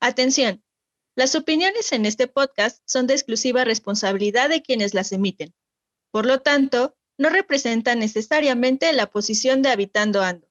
Atención, las opiniones en este podcast son de exclusiva responsabilidad de quienes las emiten. Por lo tanto, no representan necesariamente la posición de Habitando Ando.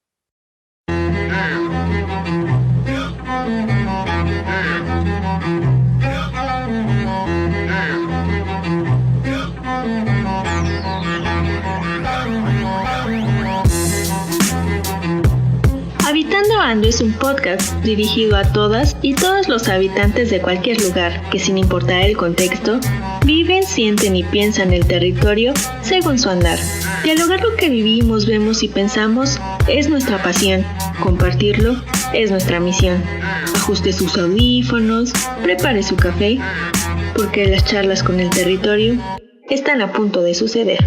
Habitando Ando es un podcast dirigido a todas y todos los habitantes de cualquier lugar que, sin importar el contexto, viven, sienten y piensan el territorio según su andar. Dialogar lo que vivimos, vemos y pensamos es nuestra pasión. Compartirlo es nuestra misión. Ajuste sus audífonos, prepare su café, porque las charlas con el territorio están a punto de suceder.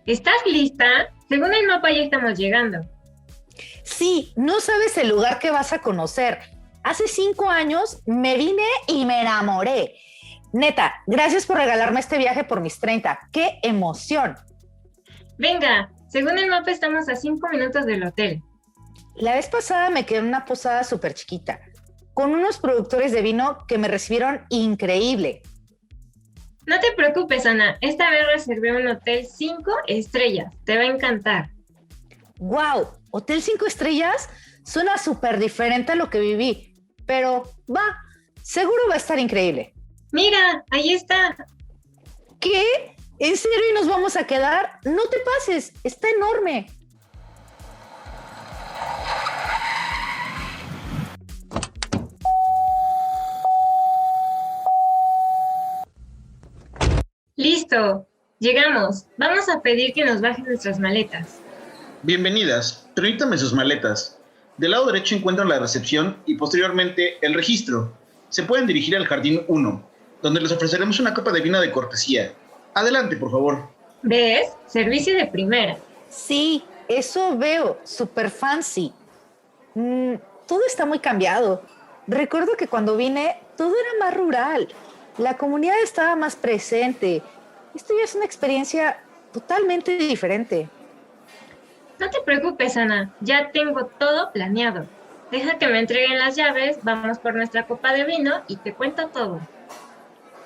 ¿Estás lista? Según el mapa ya estamos llegando. Sí, no sabes el lugar que vas a conocer. Hace 5 años me vine y me enamoré. Neta, gracias por regalarme este viaje por mis 30. ¡Qué emoción! Venga, según el mapa estamos a 5 minutos del hotel. La vez pasada me quedé en una posada súper chiquita, con unos productores de vino que me recibieron increíble. No te preocupes, Ana. Esta vez reservé un hotel 5 estrellas. Te va a encantar. ¡Wow! ¿Hotel 5 estrellas? Suena súper diferente a lo que viví. Pero seguro va a estar increíble. Mira, ahí está. ¿Qué? ¿En serio y nos vamos a quedar? No te pases, está enorme. Listo, llegamos. Vamos a pedir que nos bajen nuestras maletas. Bienvenidas, permítanme sus maletas. Del lado derecho encuentran la recepción y posteriormente el registro. Se pueden dirigir al Jardín 1, donde les ofreceremos una copa de vino de cortesía. Adelante, por favor. ¿Ves? Servicio de primera. Sí, eso veo, súper fancy. Todo está muy cambiado. Recuerdo que cuando vine, todo era más rural. La comunidad estaba más presente. Esto ya es una experiencia totalmente diferente. No te preocupes, Ana. Ya tengo todo planeado. Deja que me entreguen las llaves, vamos por nuestra copa de vino y te cuento todo.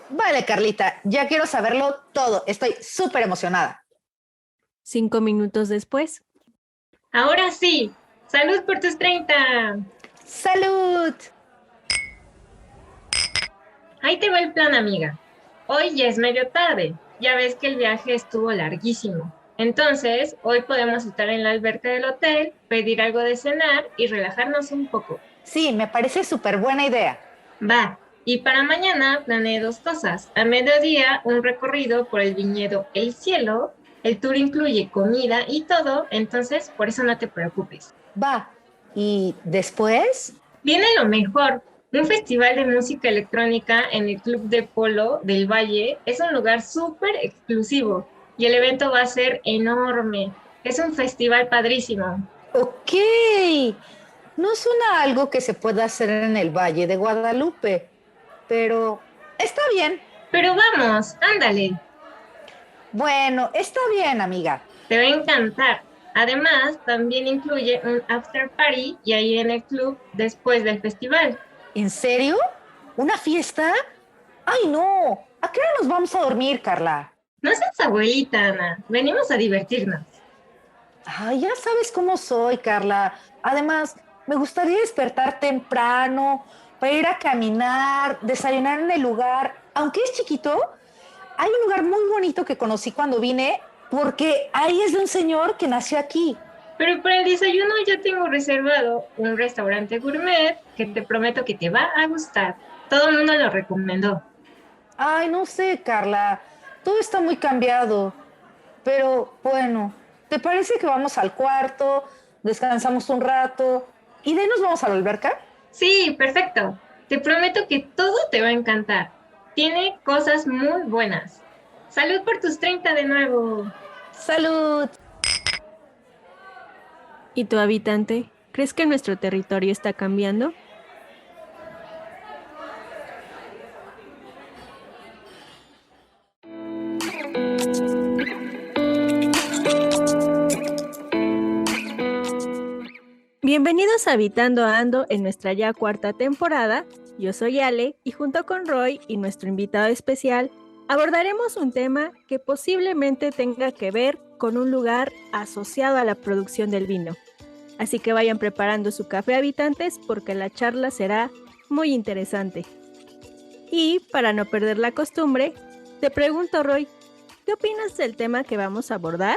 Vale, Carlita, ya quiero saberlo todo. Estoy súper emocionada. 5 minutos después. Ahora sí. ¡Salud por tus 30! ¡Salud! Ahí te va el plan, amiga. Hoy ya es medio tarde. Ya ves que el viaje estuvo larguísimo. Entonces, hoy podemos estar en la alberca del hotel, pedir algo de cenar y relajarnos un poco. Sí, me parece súper buena idea. Va. Y para mañana planeé 2 cosas. A mediodía, un recorrido por el viñedo El Cielo. El tour incluye comida y todo, entonces por eso no te preocupes. Va. ¿Y después? Viene lo mejor. Un festival de música electrónica en el Club de Polo del Valle es un lugar súper exclusivo y el evento va a ser enorme. Es un festival padrísimo. Ok. No suena a algo que se pueda hacer en el Valle de Guadalupe, pero está bien. Pero vamos, ándale, Bueno, está bien, amiga. te va a encantar. Además, también incluye un after party y ahí en el club después del festival. ¿En serio? ¿Una fiesta? ¡Ay, no! ¿A qué hora nos vamos a dormir, Carla? No seas abuelita, Ana. Venimos a divertirnos. Ay, ya sabes cómo soy, Carla. Además, me gustaría despertar temprano para ir a caminar, desayunar en el lugar. Aunque es chiquito, hay un lugar muy bonito que conocí cuando vine, porque ahí es de un señor que nació aquí. Pero para el desayuno ya tengo reservado un restaurante gourmet que te prometo que te va a gustar. Todo el mundo lo recomendó. Ay, no sé, Carla. Todo está muy cambiado. Pero bueno, ¿te parece que vamos al cuarto, descansamos un rato y de ahí nos vamos a la alberca? Sí, perfecto. Te prometo que todo te va a encantar. Tiene cosas muy buenas. Salud por tus 30 de nuevo. ¡Salud! ¿Y tu habitante? ¿Crees que nuestro territorio está cambiando? Bienvenidos a Habitando Ando en nuestra ya cuarta temporada. Yo soy Ale y junto con Roy y nuestro invitado especial abordaremos un tema que posiblemente tenga que ver con un lugar asociado a la producción del vino. Así que vayan preparando su café, habitantes, porque la charla será muy interesante. Y para no perder la costumbre, te pregunto, Roy, ¿qué opinas del tema que vamos a abordar?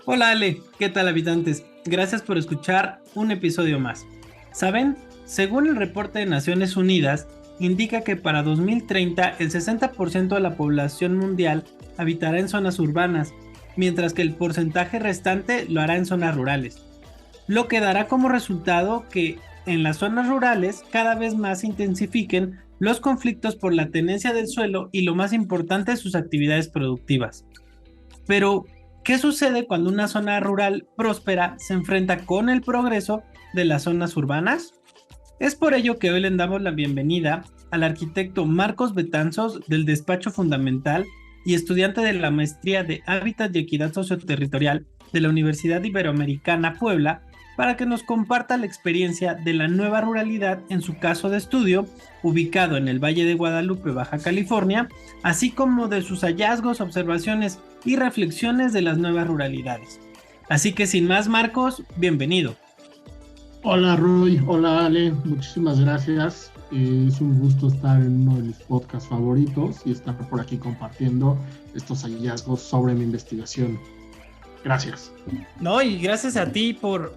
Hola Ale, ¿qué tal, habitantes? Gracias por escuchar un episodio más. ¿Saben? Según el reporte de Naciones Unidas, indica que para 2030 el 60% de la población mundial habitará en zonas urbanas, mientras que el porcentaje restante lo hará en zonas rurales. Lo que dará como resultado que en las zonas rurales cada vez más se intensifiquen los conflictos por la tenencia del suelo y, lo más importante, sus actividades productivas. Pero, ¿qué sucede cuando una zona rural próspera se enfrenta con el progreso de las zonas urbanas? Es por ello que hoy le damos la bienvenida al arquitecto Marcos Betanzos, del Despacho Fundamental y estudiante de la Maestría de Hábitat y Equidad Socioterritorial de la Universidad Iberoamericana Puebla, para que nos comparta la experiencia de la nueva ruralidad en su caso de estudio, ubicado en el Valle de Guadalupe, Baja California, así como de sus hallazgos, observaciones y reflexiones de las nuevas ruralidades. Así que sin más, Marcos, bienvenido. Hola Roy, hola Ale, muchísimas gracias. Es un gusto estar en uno de mis podcasts favoritos y estar por aquí compartiendo estos hallazgos sobre mi investigación. Gracias. No, y gracias a ti por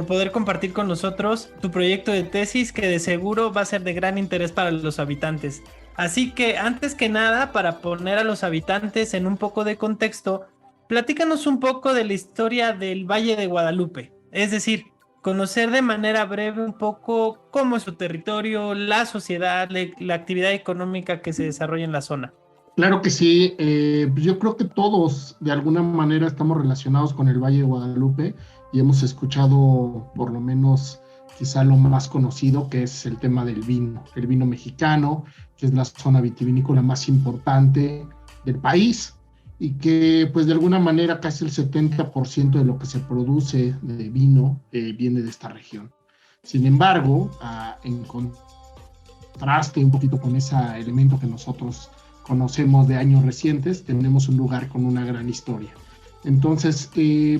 poder compartir con nosotros tu proyecto de tesis, que de seguro va a ser de gran interés para los habitantes. Así que, antes que nada, para poner a los habitantes en un poco de contexto, platícanos un poco de la historia del Valle de Guadalupe. Es decir, conocer de manera breve un poco cómo es su territorio, la sociedad, la actividad económica que se desarrolla en la zona. Claro que sí, yo creo que todos de alguna manera estamos relacionados con el Valle de Guadalupe y hemos escuchado por lo menos quizá lo más conocido, que es el tema del vino, el vino mexicano, que es la zona vitivinícola más importante del país y que pues de alguna manera casi el 70% de lo que se produce de vino viene de esta región. Sin embargo, en contraste un poquito con ese elemento que nosotros conocemos de años recientes, tenemos un lugar con una gran historia. Entonces,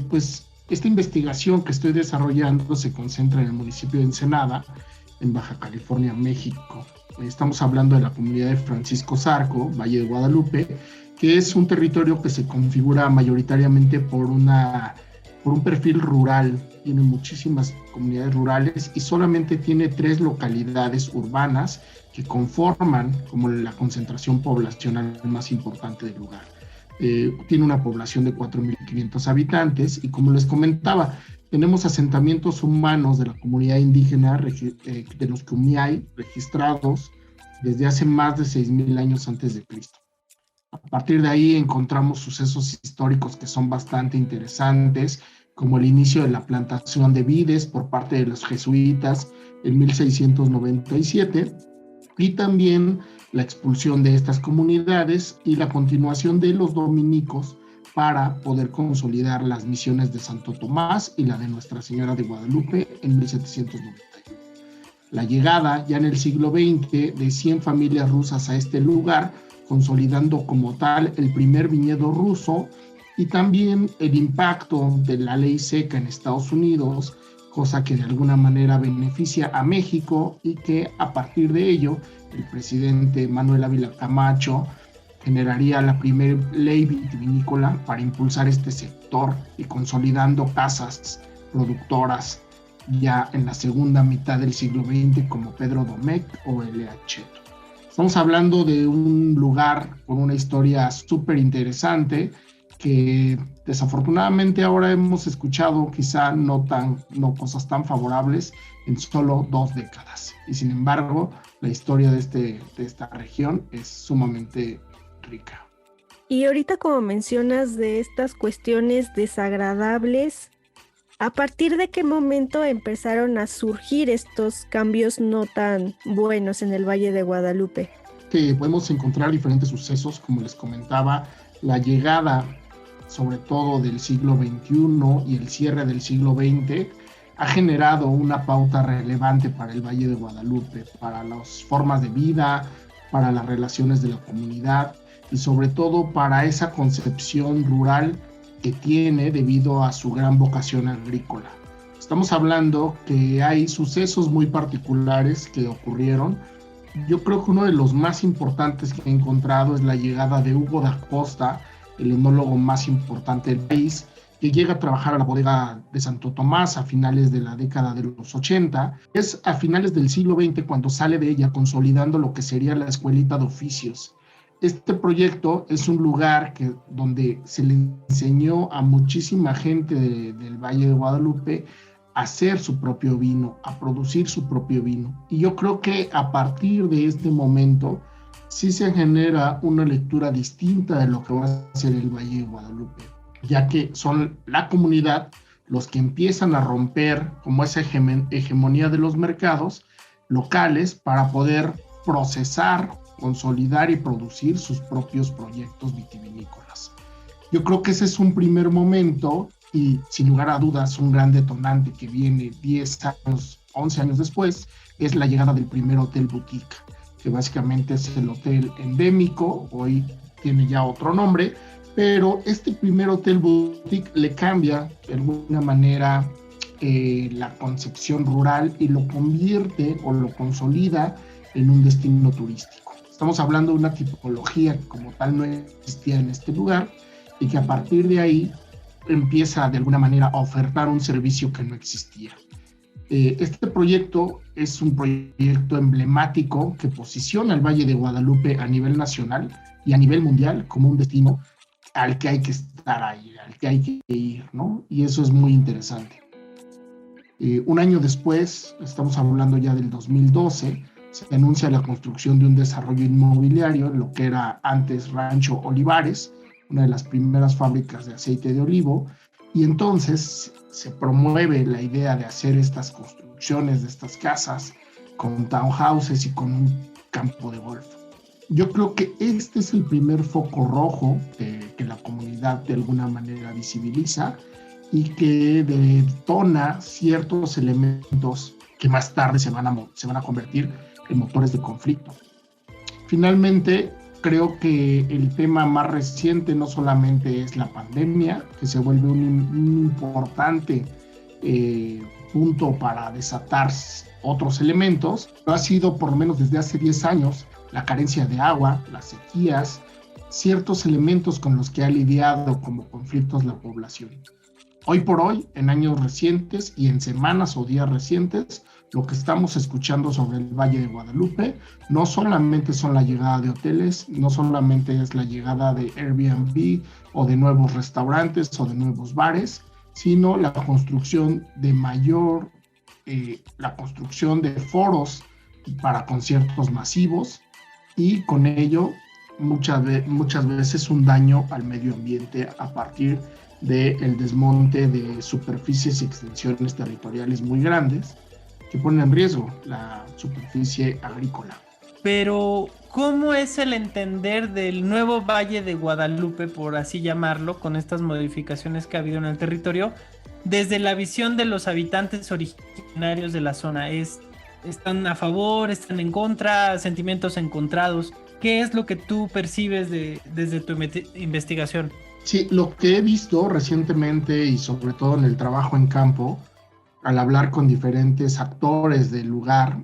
pues esta investigación que estoy desarrollando se concentra en el municipio de Ensenada, en Baja California, México. Estamos hablando de la comunidad de Francisco Zarco, Valle de Guadalupe, que es un territorio que se configura mayoritariamente por un perfil rural. Tiene muchísimas comunidades rurales y solamente tiene 3 localidades urbanas que conforman como la concentración poblacional más importante del lugar. Tiene una población de 4.500 habitantes y, como les comentaba, tenemos asentamientos humanos de la comunidad indígena de los Kumiai registrados desde hace más de 6.000 años antes de Cristo. A partir de ahí encontramos sucesos históricos que son bastante interesantes, como el inicio de la plantación de vides por parte de los jesuitas en 1697, y también la expulsión de estas comunidades y la continuación de los dominicos para poder consolidar las misiones de Santo Tomás y la de Nuestra Señora de Guadalupe en 1791. La llegada ya en el siglo XX de 100 familias rusas a este lugar, consolidando como tal el primer viñedo ruso, y también el impacto de la ley seca en Estados Unidos, cosa que de alguna manera beneficia a México y que a partir de ello el presidente Manuel Ávila Camacho generaría la primera ley vitivinícola para impulsar este sector y consolidando casas productoras ya en la segunda mitad del siglo XX como Pedro Domecq o L.A. Cheto. Estamos hablando de un lugar con una historia súper interesante que desafortunadamente ahora hemos escuchado quizá no cosas tan favorables en solo 2 décadas. Y sin embargo, la historia de esta región es sumamente rica. Y ahorita, como mencionas de estas cuestiones desagradables, ¿a partir de qué momento empezaron a surgir estos cambios no tan buenos en el Valle de Guadalupe? Que podemos encontrar diferentes sucesos, como les comentaba, la llegada sobre todo del siglo XXI y el cierre del siglo XX, ha generado una pauta relevante para el Valle de Guadalupe, para las formas de vida, para las relaciones de la comunidad y sobre todo para esa concepción rural que tiene debido a su gran vocación agrícola. Estamos hablando que hay sucesos muy particulares que ocurrieron. Yo creo que uno de los más importantes que he encontrado es la llegada de Hugo da Costa, el enólogo más importante del país, que llega a trabajar a la bodega de Santo Tomás a finales de la década de los 80. Es a finales del siglo XX cuando sale de ella consolidando lo que sería la escuelita de oficios. Este proyecto es un lugar donde se le enseñó a muchísima gente del Valle de Guadalupe a hacer su propio vino, a producir su propio vino. Y yo creo que a partir de este momento sí se genera una lectura distinta de lo que va a ser el Valle de Guadalupe, ya que son la comunidad los que empiezan a romper como esa hegemonía de los mercados locales para poder procesar, consolidar y producir sus propios proyectos vitivinícolas. Yo creo que ese es un primer momento y sin lugar a dudas un gran detonante que viene 10 años, 11 años después, es la llegada del primer hotel boutique, que básicamente es el hotel endémico, hoy tiene ya otro nombre, pero este primer hotel boutique le cambia de alguna manera la concepción rural y lo convierte o lo consolida en un destino turístico. Estamos hablando de una tipología que como tal no existía en este lugar y que a partir de ahí empieza de alguna manera a ofertar un servicio que no existía. Este proyecto es un proyecto emblemático que posiciona al Valle de Guadalupe a nivel nacional y a nivel mundial como un destino al que hay que estar ahí, al que hay que ir, ¿no? Y eso es muy interesante. Un año después, estamos hablando ya del 2012, se anuncia la construcción de un desarrollo inmobiliario, lo que era antes Rancho Olivares, una de las primeras fábricas de aceite de olivo, y entonces se promueve la idea de hacer estas construcciones de estas casas con townhouses y con un campo de golf. Yo creo que este es el primer foco rojo que la comunidad de alguna manera visibiliza y que detona ciertos elementos que más tarde se van a convertir en motores de conflicto. Finalmente, creo que el tema más reciente no solamente es la pandemia, que se vuelve un importante punto para desatar otros elementos, pero ha sido por lo menos desde hace 10 años la carencia de agua, las sequías, ciertos elementos con los que ha lidiado como conflictos la población. Hoy por hoy, en años recientes y en semanas o días recientes, lo que estamos escuchando sobre el Valle de Guadalupe no solamente son la llegada de hoteles, no solamente es la llegada de Airbnb o de nuevos restaurantes o de nuevos bares, sino la construcción de la construcción de foros para conciertos masivos y con ello muchas veces un daño al medio ambiente a partir del desmonte de superficies y extensiones territoriales muy grandes que ponen en riesgo la superficie agrícola. Pero, ¿cómo es el entender del nuevo Valle de Guadalupe, por así llamarlo, con estas modificaciones que ha habido en el territorio, desde la visión de los habitantes originarios de la zona? ¿Están a favor, están en contra, sentimientos encontrados? ¿Qué es lo que tú percibes desde tu investigación? Sí, lo que he visto recientemente y sobre todo en el trabajo en campo, al hablar con diferentes actores del lugar,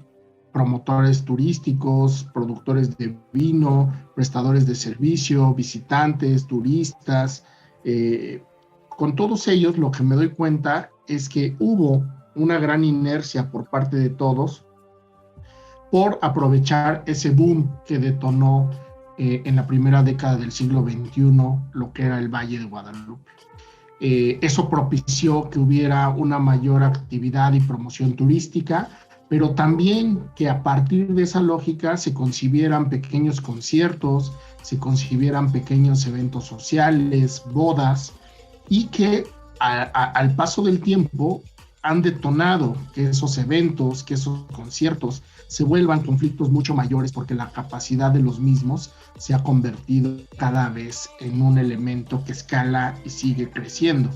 promotores turísticos, productores de vino, prestadores de servicio, visitantes, turistas, con todos ellos lo que me doy cuenta es que hubo una gran inercia por parte de todos por aprovechar ese boom que detonó en la primera década del siglo XXI lo que era el Valle de Guadalupe. Eso propició que hubiera una mayor actividad y promoción turística, pero también que a partir de esa lógica se concibieran pequeños conciertos, se concibieran pequeños eventos sociales, bodas, y que al paso del tiempo han detonado que esos eventos, que esos conciertos se vuelvan conflictos mucho mayores porque la capacidad de los mismos se ha convertido cada vez en un elemento que escala y sigue creciendo.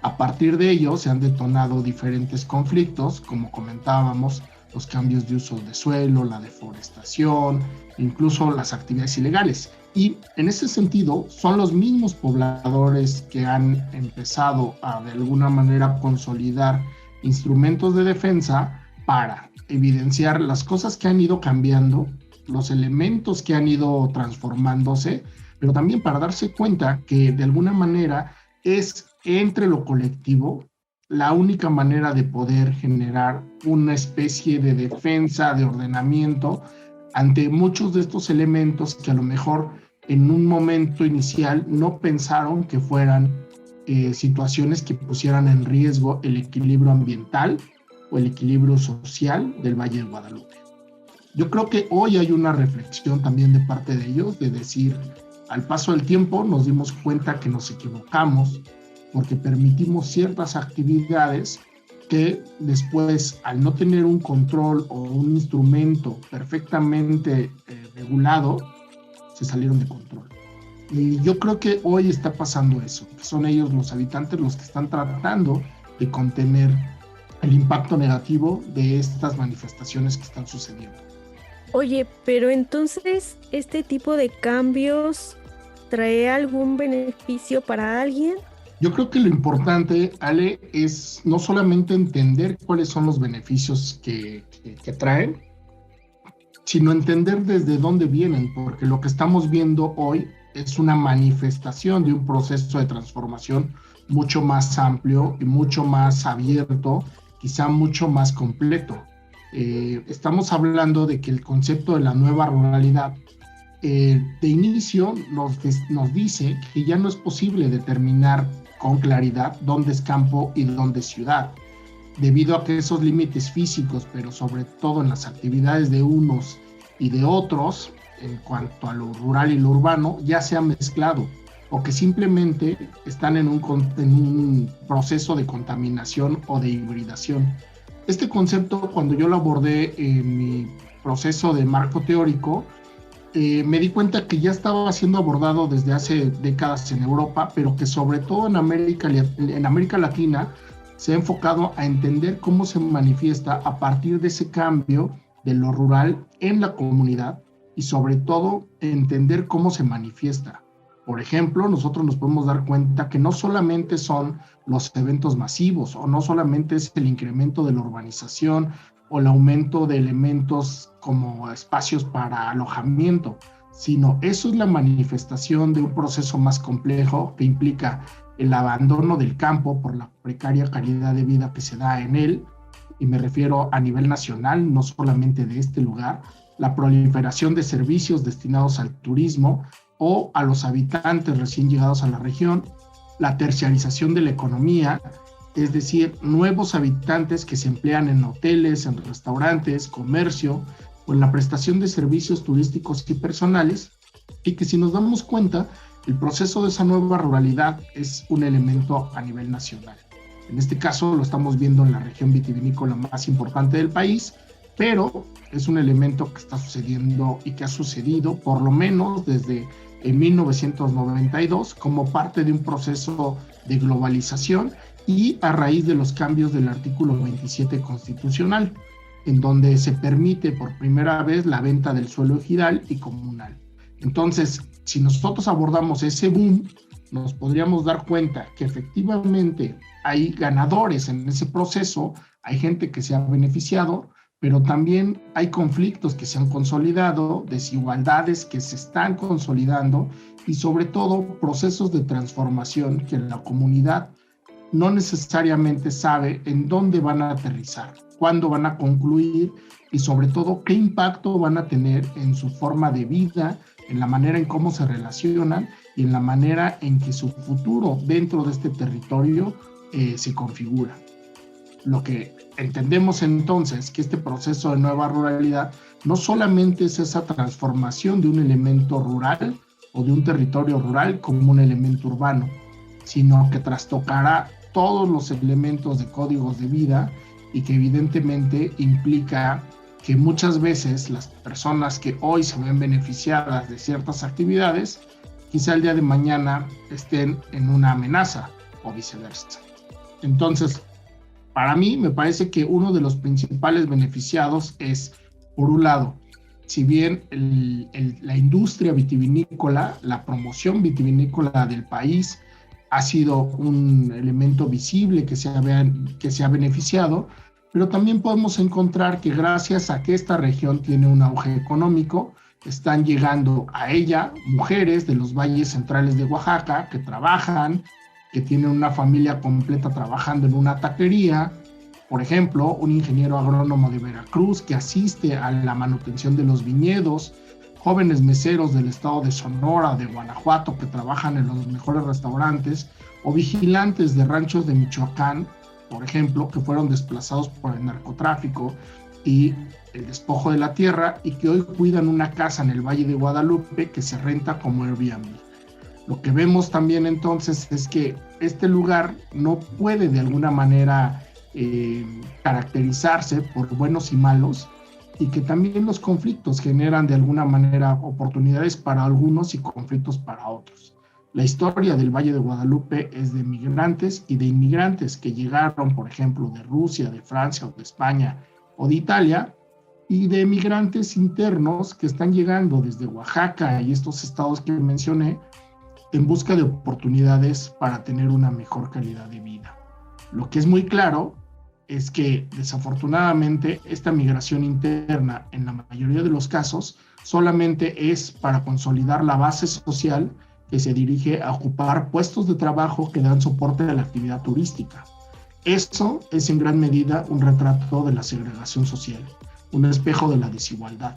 A partir de ello se han detonado diferentes conflictos, como comentábamos, los cambios de uso de suelo, la deforestación, incluso las actividades ilegales. Y en ese sentido son los mismos pobladores que han empezado a de alguna manera consolidar instrumentos de defensa para evidenciar las cosas que han ido cambiando, los elementos que han ido transformándose, pero también para darse cuenta que de alguna manera es entre lo colectivo la única manera de poder generar una especie de defensa, de ordenamiento ante muchos de estos elementos que a lo mejor en un momento inicial no pensaron que fueran situaciones que pusieran en riesgo el equilibrio ambiental o el equilibrio social del Valle de Guadalupe. Yo creo que hoy hay una reflexión también de parte de ellos, de decir, al paso del tiempo nos dimos cuenta que nos equivocamos porque permitimos ciertas actividades que después, al no tener un control o un instrumento perfectamente regulado, se salieron de control. Y yo creo que hoy está pasando eso, que son ellos los habitantes los que están tratando de contener el impacto negativo de estas manifestaciones que están sucediendo. Oye, pero entonces, ¿este tipo de cambios trae algún beneficio para alguien? Yo creo que lo importante, Ale, es no solamente entender cuáles son los beneficios que traen, sino entender desde dónde vienen, porque lo que estamos viendo hoy es una manifestación de un proceso de transformación mucho más amplio y mucho más abierto, quizá mucho más completo. Estamos hablando de que el concepto de la nueva ruralidad de inicio nos dice que ya no es posible determinar con claridad dónde es campo y dónde es ciudad, debido a que esos límites físicos, pero sobre todo en las actividades de unos y de otros, en cuanto a lo rural y lo urbano, ya se han mezclado, o que simplemente están en un proceso de contaminación o de hibridación. Este concepto, cuando yo lo abordé en mi proceso de marco teórico, me di cuenta que ya estaba siendo abordado desde hace décadas en Europa, pero que sobre todo en América Latina se ha enfocado a entender cómo se manifiesta a partir de ese cambio de lo rural en la comunidad y sobre todo entender cómo se manifiesta. Por ejemplo, nosotros nos podemos dar cuenta que no solamente son los eventos masivos o no solamente es el incremento de la urbanización o el aumento de elementos como espacios para alojamiento, sino eso es la manifestación de un proceso más complejo que implica el abandono del campo por la precaria calidad de vida que se da en él, y me refiero a nivel nacional, no solamente de este lugar, la proliferación de servicios destinados al turismo o a los habitantes recién llegados a la región, la terciarización de la economía, es decir, nuevos habitantes que se emplean en hoteles, en restaurantes, comercio o en la prestación de servicios turísticos y personales, y que si nos damos cuenta, el proceso de esa nueva ruralidad es un elemento a nivel nacional. En este caso lo estamos viendo en la región vitivinícola más importante del país, pero es un elemento que está sucediendo y que ha sucedido por lo menos desde 1992 como parte de un proceso de globalización y a raíz de los cambios del artículo 27 constitucional, en donde se permite por primera vez la venta del suelo ejidal y comunal. Entonces, si nosotros abordamos ese boom, nos podríamos dar cuenta que efectivamente hay ganadores en ese proceso, hay gente que se ha beneficiado, pero también hay conflictos que se han consolidado, desigualdades que se están consolidando y sobre todo procesos de transformación que la comunidad no necesariamente sabe en dónde van a aterrizar, cuándo van a concluir y sobre todo qué impacto van a tener en su forma de vida, en la manera en cómo se relacionan y en la manera en que su futuro dentro de este territorio se configura. Lo que entendemos entonces que este proceso de nueva ruralidad no solamente es esa transformación de un elemento rural o de un territorio rural como un elemento urbano, sino que trastocará todos los elementos de códigos de vida y que evidentemente implica que muchas veces las personas que hoy se ven beneficiadas de ciertas actividades, quizá el día de mañana estén en una amenaza o viceversa. Entonces, para mí me parece que uno de los principales beneficiados es, por un lado, si bien la industria vitivinícola, la promoción vitivinícola del país ha sido un elemento visible que se ha beneficiado, pero también podemos encontrar que gracias a que esta región tiene un auge económico, están llegando a ella mujeres de los valles centrales de Oaxaca que trabajan, que tienen una familia completa trabajando en una taquería, por ejemplo, un ingeniero agrónomo de Veracruz que asiste a la manutención de los viñedos, jóvenes meseros del estado de Sonora, de Guanajuato, que trabajan en los mejores restaurantes, o vigilantes de ranchos de Michoacán, por ejemplo, que fueron desplazados por el narcotráfico y el despojo de la tierra y que hoy cuidan una casa en el Valle de Guadalupe que se renta como Airbnb. Lo que vemos también entonces es que este lugar no puede de alguna manera caracterizarse por buenos y malos, y que también los conflictos generan de alguna manera oportunidades para algunos y conflictos para otros. La historia del Valle de Guadalupe es de migrantes y de inmigrantes que llegaron, por ejemplo, de Rusia, de Francia o de España o de Italia, y de migrantes internos que están llegando desde Oaxaca y estos estados que mencioné en busca de oportunidades para tener una mejor calidad de vida. Lo que es muy claro es que desafortunadamente esta migración interna en la mayoría de los casos solamente es para consolidar la base social que se dirige a ocupar puestos de trabajo que dan soporte a la actividad turística. Eso es en gran medida un retrato de la segregación social, un espejo de la desigualdad.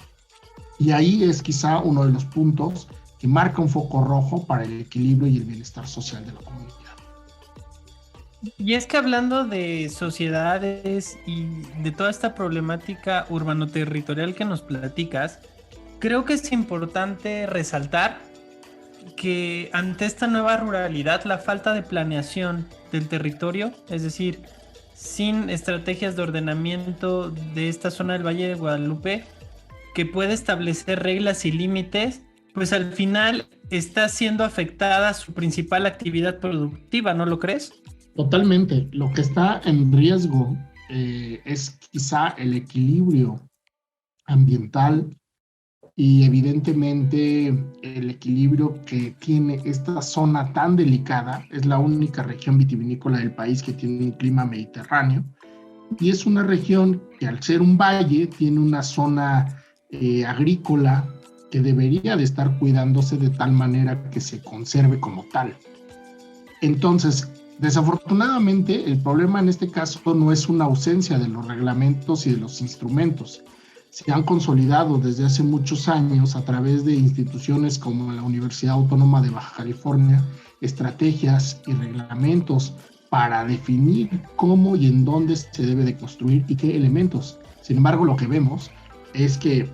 Y ahí es quizá uno de los puntos que marca un foco rojo para el equilibrio y el bienestar social de la comunidad. Y es que hablando de sociedades y de toda esta problemática urbano-territorial que nos platicas, creo que es importante resaltar que ante esta nueva ruralidad, la falta de planeación del territorio, es decir, sin estrategias de ordenamiento de esta zona del Valle de Guadalupe, que puede establecer reglas y límites, pues al final está siendo afectada su principal actividad productiva, ¿no lo crees? Totalmente. Lo que está en riesgo es quizá el equilibrio ambiental y evidentemente el equilibrio que tiene esta zona tan delicada. Es la única región vitivinícola del país que tiene un clima mediterráneo y es una región que al ser un valle tiene una zona agrícola que debería de estar cuidándose de tal manera que se conserve como tal. Entonces, desafortunadamente, el problema en este caso no es una ausencia de los reglamentos y de los instrumentos. Se han consolidado desde hace muchos años a través de instituciones como la Universidad Autónoma de Baja California, estrategias y reglamentos para definir cómo y en dónde se debe de construir y qué elementos. Sin embargo, lo que vemos es que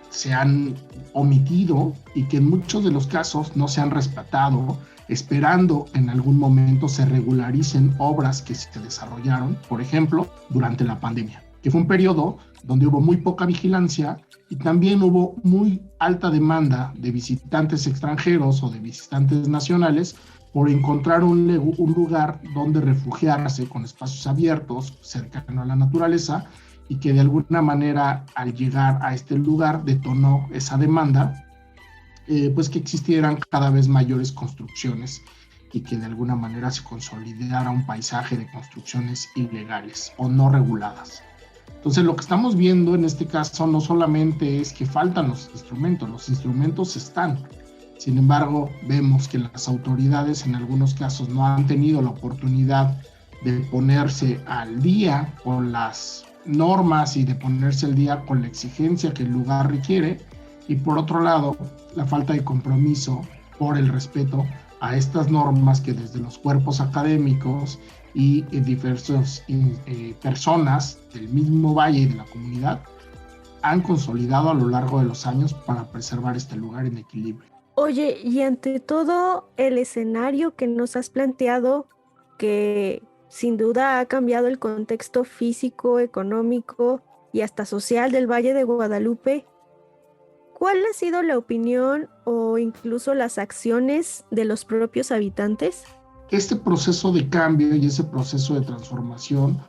se han omitido y que en muchos de los casos no se han respetado, esperando en algún momento se regularicen obras que se desarrollaron, por ejemplo, durante la pandemia, que fue un periodo donde hubo muy poca vigilancia y también hubo muy alta demanda de visitantes extranjeros o de visitantes nacionales por encontrar un lugar donde refugiarse con espacios abiertos, cercano a la naturaleza, y que de alguna manera al llegar a este lugar detonó esa demanda, pues que existieran cada vez mayores construcciones y que de alguna manera se consolidara un paisaje de construcciones ilegales o no reguladas. Entonces lo que estamos viendo en este caso no solamente es que faltan los instrumentos están. Sin embargo, vemos que las autoridades en algunos casos no han tenido la oportunidad de ponerse al día con las normas y de ponerse al día con la exigencia que el lugar requiere, y por otro lado, la falta de compromiso por el respeto a estas normas que desde los cuerpos académicos y diversas personas del mismo valle y de la comunidad han consolidado a lo largo de los años para preservar este lugar en equilibrio. Oye, y ante todo el escenario que nos has planteado, que sin duda ha cambiado el contexto físico, económico y hasta social del Valle de Guadalupe, ¿cuál ha sido la opinión o incluso las acciones de los propios habitantes? este proceso de cambio y ese proceso de transformación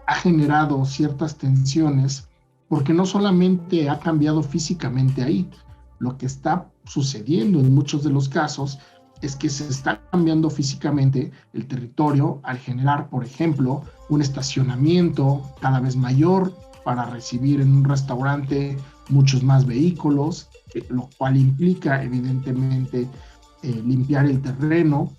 ha generado ciertas tensiones porque no solamente ha cambiado físicamente ahí, lo que está sucediendo en muchos de los casos es que se está cambiando físicamente el territorio al generar, por ejemplo, un estacionamiento cada vez mayor para recibir en un restaurante muchos más vehículos, lo cual implica evidentemente limpiar el terreno,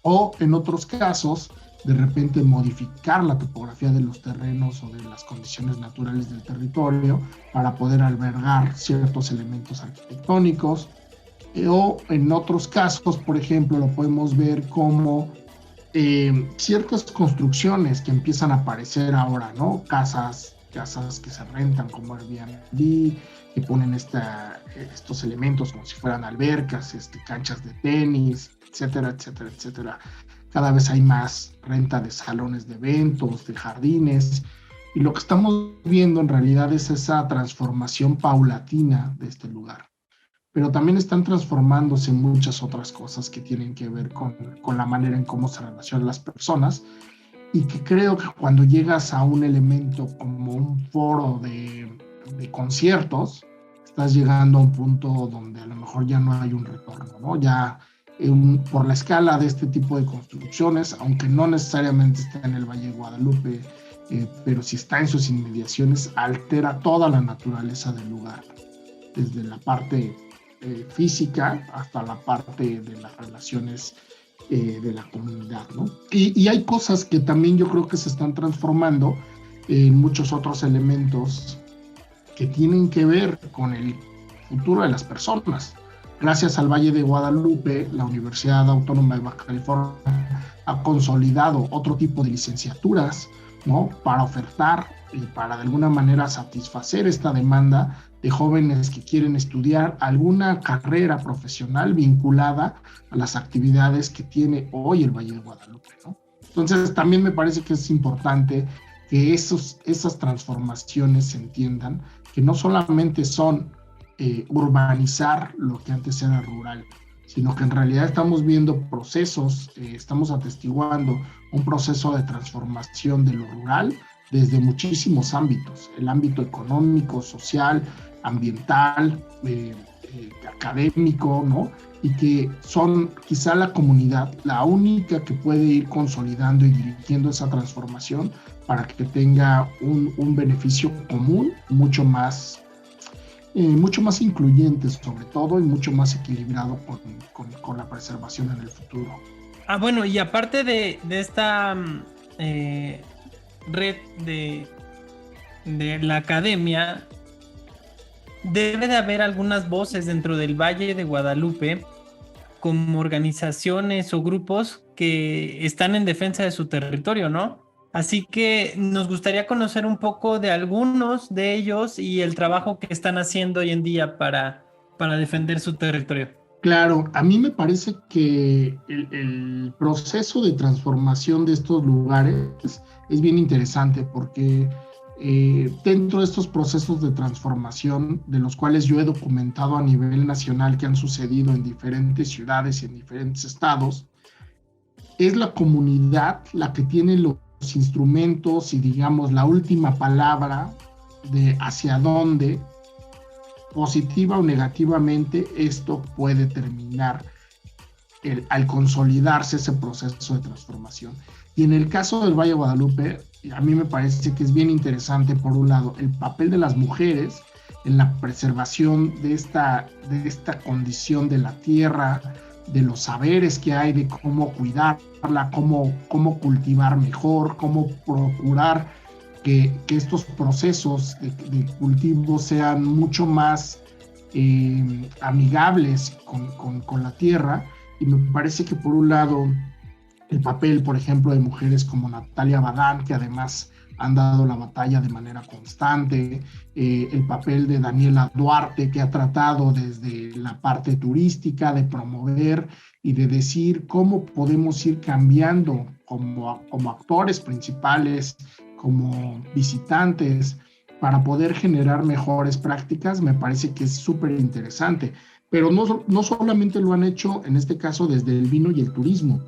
o en otros casos de repente modificar la topografía de los terrenos o de las condiciones naturales del territorio para poder albergar ciertos elementos arquitectónicos, o en otros casos, por ejemplo, lo podemos ver como ciertas construcciones que empiezan a aparecer ahora, ¿no? Casas que se rentan como Airbnb, que ponen estos elementos como si fueran albercas, canchas de tenis, etcétera, etcétera, etcétera. Cada vez hay más renta de salones de eventos, de jardines, y lo que estamos viendo en realidad es esa transformación paulatina de este lugar. Pero también están transformándose muchas otras cosas que tienen que ver con la manera en cómo se relacionan las personas, y que creo que cuando llegas a un elemento como un foro de conciertos, estás llegando a un punto donde a lo mejor ya no hay un retorno, ¿no? Ya por la escala de este tipo de construcciones, aunque no necesariamente está en el Valle de Guadalupe, pero si está en sus inmediaciones, altera toda la naturaleza del lugar, desde la parte física hasta la parte de las relaciones de la comunidad, ¿no? Y hay cosas que también yo creo que se están transformando en muchos otros elementos que tienen que ver con el futuro de las personas. Gracias al Valle de Guadalupe, la Universidad Autónoma de Baja California ha consolidado otro tipo de licenciaturas, ¿no? Para ofertar y para de alguna manera satisfacer esta demanda de jóvenes que quieren estudiar alguna carrera profesional vinculada a las actividades que tiene hoy el Valle de Guadalupe, ¿no? Entonces también me parece que es importante que esas transformaciones se entiendan, que no solamente son urbanizar lo que antes era rural, sino que en realidad estamos viendo procesos, estamos atestiguando un proceso de transformación de lo rural desde muchísimos ámbitos, el ámbito económico, social, ambiental, académico, ¿no? Y que son quizá la comunidad la única que puede ir consolidando y dirigiendo esa transformación para que tenga un beneficio común mucho más incluyente sobre todo, y mucho más equilibrado con la preservación en el futuro. Bueno, y aparte de esta red de la academia, debe de haber algunas voces dentro del Valle de Guadalupe como organizaciones o grupos que están en defensa de su territorio, ¿no? Así que nos gustaría conocer un poco de algunos de ellos y el trabajo que están haciendo hoy en día para defender su territorio. Claro, a mí me parece que el proceso de transformación de estos lugares es bien interesante porque dentro de estos procesos de transformación, de los cuales yo he documentado a nivel nacional que han sucedido en diferentes ciudades y en diferentes estados, es la comunidad la que tiene los instrumentos y, digamos, la última palabra de hacia dónde, positiva o negativamente, esto puede terminar al consolidarse ese proceso de transformación. Y en el caso del Valle de Guadalupe, a mí me parece que es bien interesante, por un lado, el papel de las mujeres en la preservación de esta condición de la tierra, de los saberes que hay, de cómo cuidarla, cómo cultivar mejor, cómo procurar que estos procesos de cultivo sean mucho más amigables con la tierra. Y me parece que, por un lado, el papel, por ejemplo, de mujeres como Natalia Badán, que además han dado la batalla de manera constante, el papel de Daniela Duarte, que ha tratado desde la parte turística de promover y de decir cómo podemos ir cambiando como actores principales, como visitantes, para poder generar mejores prácticas. Me parece que es súper interesante. Pero no solamente lo han hecho, en este caso, desde el vino y el turismo.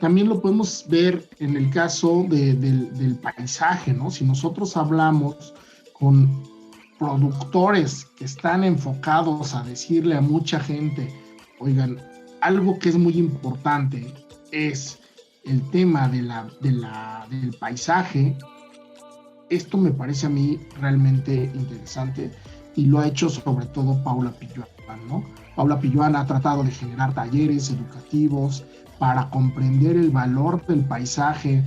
También lo podemos ver en el caso del paisaje, ¿no? Si nosotros hablamos con productores que están enfocados a decirle a mucha gente, oigan, algo que es muy importante es el tema del paisaje. Esto me parece a mí realmente interesante y lo ha hecho sobre todo Paula Pilluan, ¿no? Paula Pilluan ha tratado de generar talleres educativos para comprender el valor del paisaje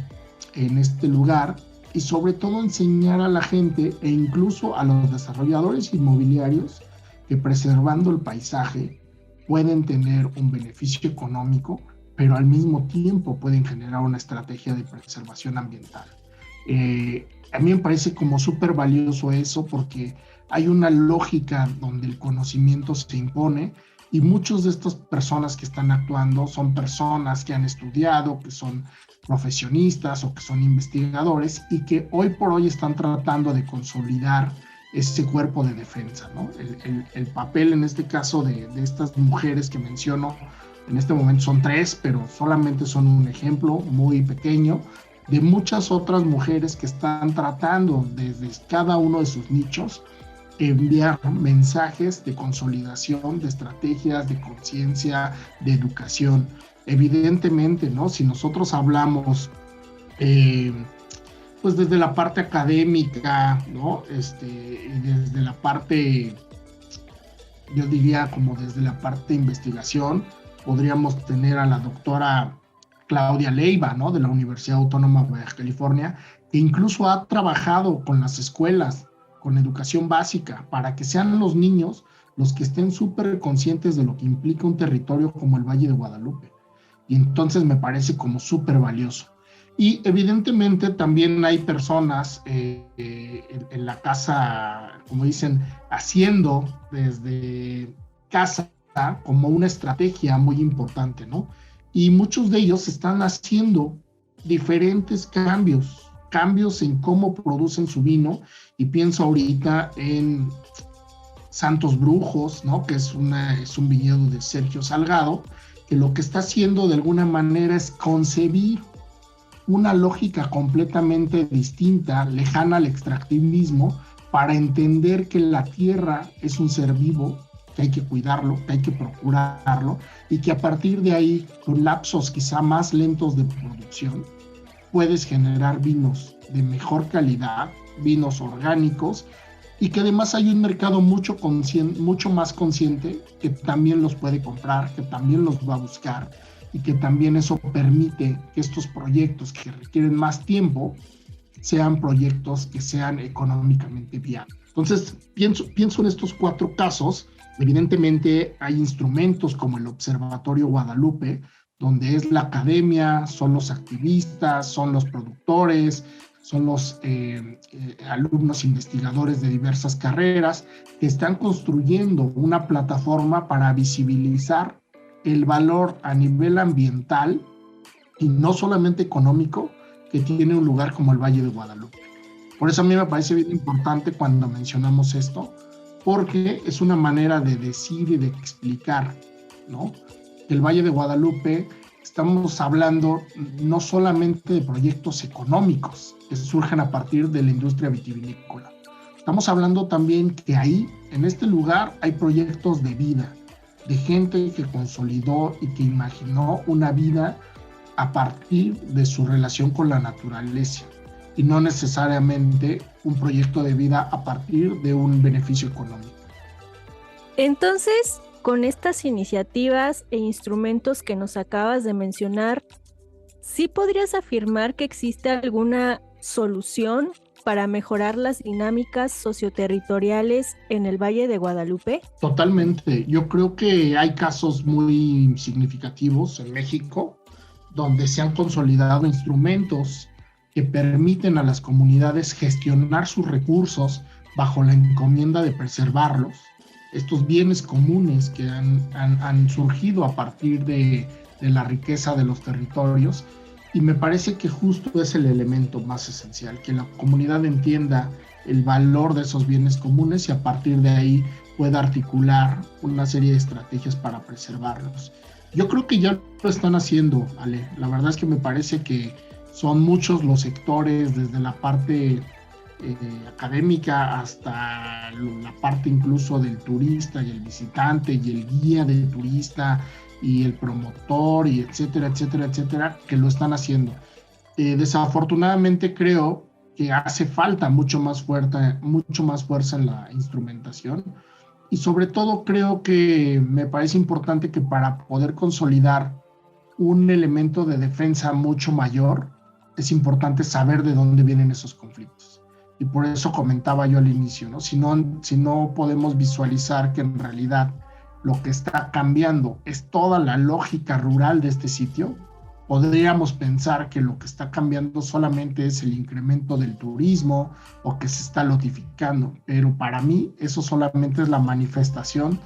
en este lugar y sobre todo enseñar a la gente e incluso a los desarrolladores inmobiliarios que preservando el paisaje pueden tener un beneficio económico, pero al mismo tiempo pueden generar una estrategia de preservación ambiental. A mí me parece como súper valioso eso porque hay una lógica donde el conocimiento se impone y muchas de estas personas que están actuando son personas que han estudiado, que son profesionistas o que son investigadores y que hoy por hoy están tratando de consolidar ese cuerpo de defensa, ¿no? El papel en este caso de estas mujeres que menciono, en este momento son 3, pero solamente son un ejemplo muy pequeño de muchas otras mujeres que están tratando desde cada uno de sus nichos enviar mensajes de consolidación, de estrategias, de conciencia, de educación. Evidentemente, ¿no? Si nosotros hablamos, pues desde la parte académica, ¿no? Y desde la parte, yo diría como desde la parte de investigación, podríamos tener a la doctora Claudia Leiva, ¿no? De la Universidad Autónoma de Baja California, que incluso ha trabajado con las escuelas, con educación básica, para que sean los niños los que estén súper conscientes de lo que implica un territorio como el Valle de Guadalupe. Y entonces me parece como súper valioso. Y evidentemente también hay personas en la casa, como dicen, haciendo desde casa como una estrategia muy importante, ¿no? Y muchos de ellos están haciendo diferentes cambios en cómo producen su vino, y pienso ahorita en Santos Brujos, ¿no? Que es un viñedo de Sergio Salgado, que lo que está haciendo de alguna manera es concebir una lógica completamente distinta, lejana al extractivismo, para entender que la tierra es un ser vivo, que hay que cuidarlo, que hay que procurarlo, y que a partir de ahí, con lapsos quizá más lentos de producción, puedes generar vinos de mejor calidad, vinos orgánicos, y que además hay un mercado mucho más consciente que también los puede comprar, que también los va a buscar, y que también eso permite que estos proyectos que requieren más tiempo sean proyectos que sean económicamente viables. Entonces, pienso en estos 4 casos. Evidentemente hay instrumentos como el Observatorio Guadalupe, donde es la academia, son los activistas, son los productores, son los alumnos investigadores de diversas carreras que están construyendo una plataforma para visibilizar el valor a nivel ambiental y no solamente económico que tiene un lugar como el Valle de Guadalupe. Por eso a mí me parece bien importante cuando mencionamos esto, porque es una manera de decir y de explicar, ¿no? El Valle de Guadalupe, estamos hablando no solamente de proyectos económicos que surgen a partir de la industria vitivinícola. Estamos hablando también que ahí, en este lugar, hay proyectos de vida, de gente que consolidó y que imaginó una vida a partir de su relación con la naturaleza, y no necesariamente un proyecto de vida a partir de un beneficio económico. Entonces, con estas iniciativas e instrumentos que nos acabas de mencionar, ¿sí podrías afirmar que existe alguna solución para mejorar las dinámicas socioterritoriales en el Valle de Guadalupe? Totalmente. Yo creo que hay casos muy significativos en México donde se han consolidado instrumentos que permiten a las comunidades gestionar sus recursos bajo la encomienda de preservarlos. Estos bienes comunes que han surgido a partir de la riqueza de los territorios, y me parece que justo es el elemento más esencial, que la comunidad entienda el valor de esos bienes comunes y a partir de ahí pueda articular una serie de estrategias para preservarlos. Yo creo que ya lo están haciendo, Ale. La verdad es que me parece que son muchos los sectores, desde la parte académica hasta la parte incluso del turista y el visitante y el guía del turista y el promotor y etcétera, etcétera, etcétera, que lo están haciendo. Desafortunadamente creo que hace falta mucho más fuerza en la instrumentación, y sobre todo creo que me parece importante que para poder consolidar un elemento de defensa mucho mayor, es importante saber de dónde vienen esos conflictos. Y por eso comentaba yo al inicio, ¿no? Si no podemos visualizar que en realidad lo que está cambiando es toda la lógica rural de este sitio, podríamos pensar que lo que está cambiando solamente es el incremento del turismo o que se está lotificando, pero para mí eso solamente es la manifestación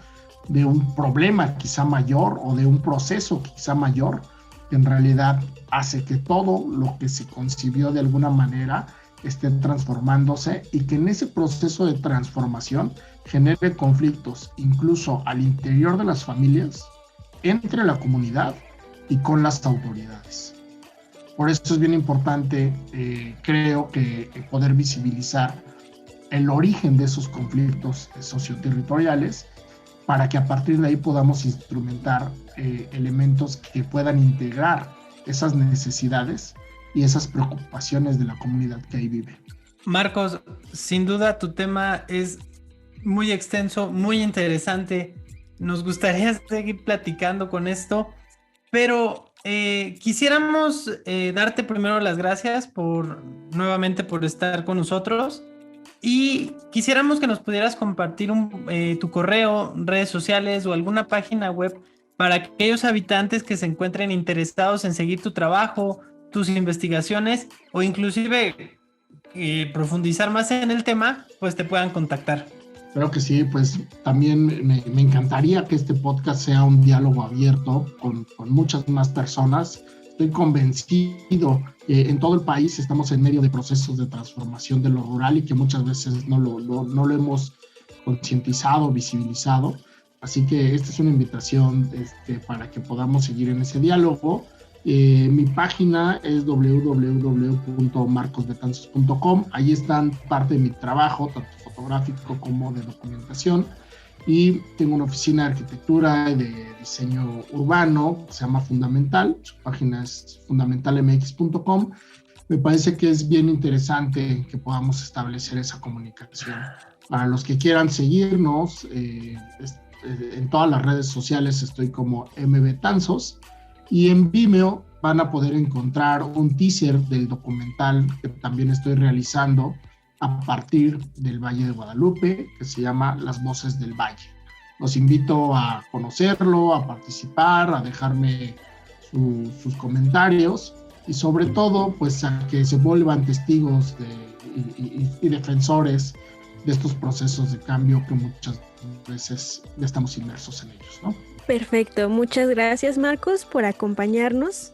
de un problema quizá mayor o de un proceso quizá mayor, que en realidad hace que todo lo que se concibió de alguna manera esté transformándose, y que en ese proceso de transformación genere conflictos incluso al interior de las familias, entre la comunidad y con las autoridades. Por eso es bien importante, creo que poder visibilizar el origen de esos conflictos socioterritoriales, para que a partir de ahí podamos instrumentar elementos que puedan integrar esas necesidades y esas preocupaciones de la comunidad que ahí vive. Marcos, sin duda tu tema es muy extenso, muy interesante. Nos gustaría seguir platicando con esto, pero quisiéramos darte primero las gracias nuevamente por estar con nosotros, y quisiéramos que nos pudieras compartir tu correo, redes sociales o alguna página web para aquellos habitantes que se encuentren interesados en seguir tu trabajo, tus investigaciones, o inclusive profundizar más en el tema, pues te puedan contactar. Creo que sí, pues también me encantaría que este podcast sea un diálogo abierto con muchas más personas. Estoy convencido que en todo el país estamos en medio de procesos de transformación de lo rural y que muchas veces no lo hemos concientizado, visibilizado. Así que esta es una invitación para que podamos seguir en ese diálogo. Mi página es www.marcosbetanzos.com. Ahí están parte de mi trabajo, tanto fotográfico como de documentación. Y tengo una oficina de arquitectura y de diseño urbano que se llama Fundamental. Su página es fundamentalmx.com. Me parece que es bien interesante que podamos establecer esa comunicación. Para los que quieran seguirnos, en todas las redes sociales estoy como mbtanzos, y en Vimeo van a poder encontrar un teaser del documental que también estoy realizando a partir del Valle de Guadalupe, que se llama Las Voces del Valle. Los invito a conocerlo, a participar, a dejarme sus comentarios, y sobre todo pues a que se vuelvan testigos y defensores de estos procesos de cambio que muchas veces ya estamos inmersos en ellos, ¿no? Perfecto, muchas gracias Marcos por acompañarnos.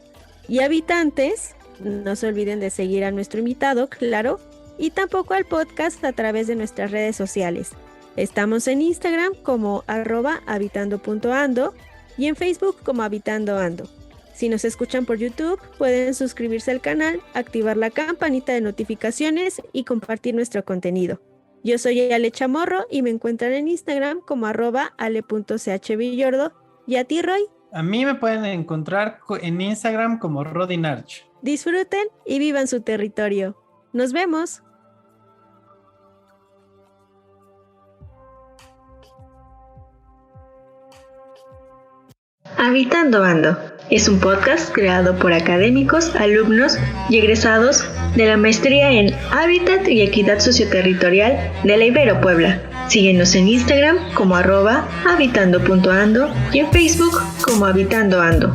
Y habitantes, no se olviden de seguir a nuestro invitado, claro, y tampoco al podcast a través de nuestras redes sociales. Estamos en Instagram como @habitando.ando y en Facebook como habitandoando. Si nos escuchan por YouTube, pueden suscribirse al canal, activar la campanita de notificaciones y compartir nuestro contenido. Yo soy Ale Chamorro y me encuentran en Instagram como @ale.chvillordo. ¿Y a ti, Roy? A mí me pueden encontrar en Instagram como Rodinarch. Disfruten y vivan su territorio. ¡Nos vemos! Habitando Ando es un podcast creado por académicos, alumnos y egresados de la maestría en Hábitat y Equidad Socioterritorial de la Ibero Puebla. Síguenos en Instagram como @habitando.ando y en Facebook como Habitando Ando.